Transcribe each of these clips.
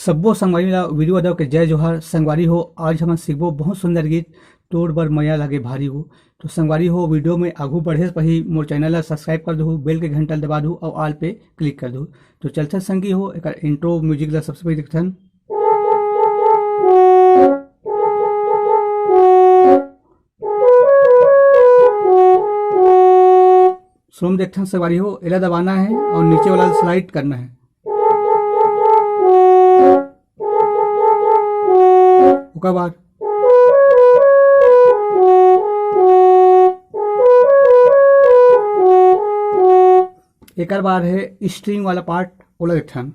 सब्बो संगवारी ला वीडियो अदाव के जय जोहार। संगवारी हो आज हम सीखबो बहुत सुंदर गीत तोड़ बर मैया लागे भारी हो। तो संगवारी हो वीडियो में आगू बढ़े से पही मोर चैनल ला सब्सक्राइब कर दहु, बेल के घंटा दबा दहु और ऑल पे क्लिक कर दहु। तो चलते संगी हो एक इंट्रो म्यूजिक ला सबसे पहले देखथन। शुरू में देखथन संगवारी हो एला दबाना है और नीचे वाला स्लाइड करना है। उसके बाद एक बार है स्ट्रिंग वाला पार्ट ओला देखथन।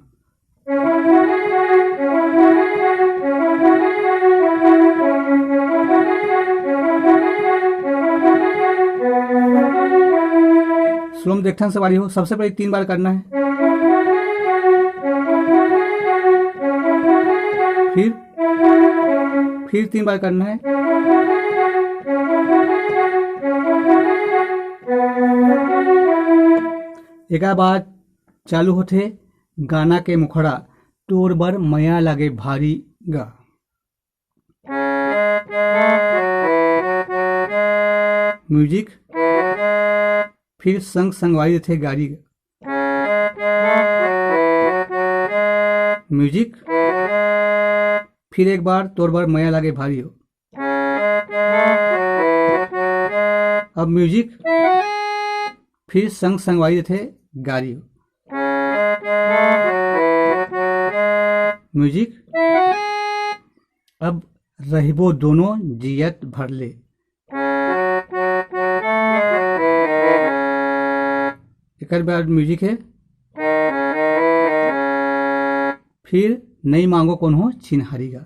स्लो में देखथन सवारी हो सबसे पहले 3 बार करना है, फिर 3 बार करना है, एक बाद चालू होते गाना के मुखड़ा तोर बर मैया लागे भारी गा। म्यूजिक फिर संग संगवारी थे गाड़ी। म्यूजिक फिर एक बार तोर बर मैया लागे भारी हो। अब म्यूजिक फिर संग संगवारी थे गाड़ी हो। म्यूजिक अब रहिबो दोनों जियत भरले। एक बार म्यूजिक है, फिर नहीं मांगो कौन हो चिन्हारीगा।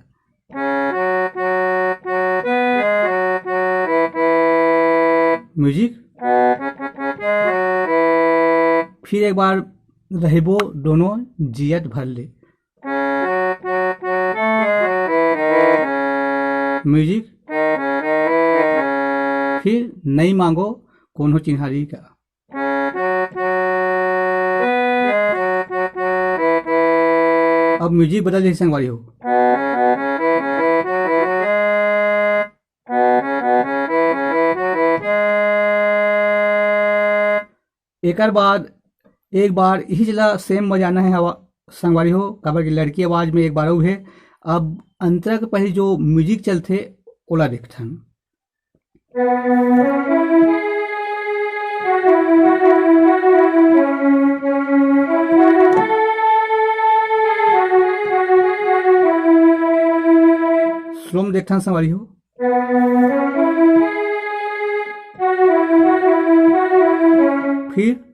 म्यूजिक फिर एक बार रहिबो दोनों जियत भरले। म्यूजिक फिर नहीं मांगो कौन हो चिन्हारी का। अब म्यूजिक बदल जैसे संगवारी हो। एक बार यही चला सेम बजाना है हवा संगवारी हो। काबर की लड़की आवाज में एक बार है। अब अंतरा के पहले जो म्यूजिक चलते ओला देखथन। स्लो में देखथन संगवारी हो। फिर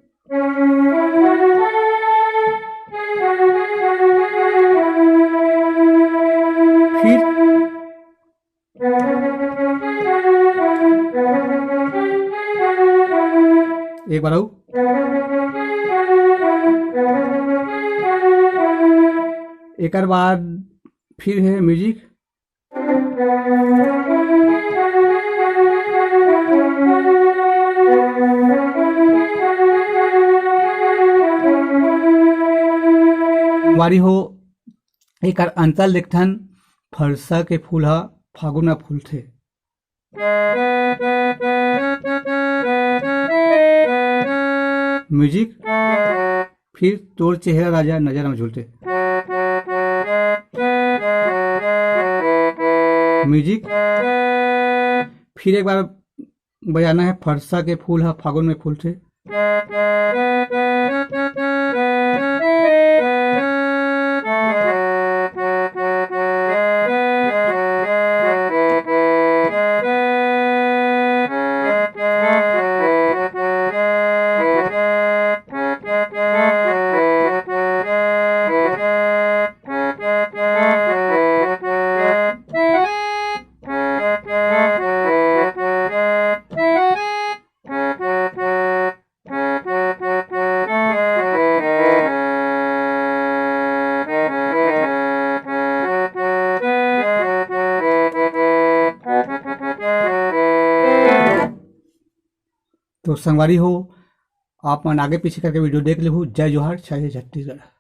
एक बार आओ। एक बाद फिर है म्यूजिक। वारी हो एक अंतर देखथन। फरसा के फूल हा फागुन फूल थे। म्यूजिक फिर तोर चेहरा राजा नजर में झूलते। म्यूजिक फिर एक बार बजाना है। फरसा के फूल हा फागुन में फूल थे। तो संगवारी हो आप मन आगे पीछे करके वीडियो देख लेहू। जय जोहार, जय छत्तीसगढ़।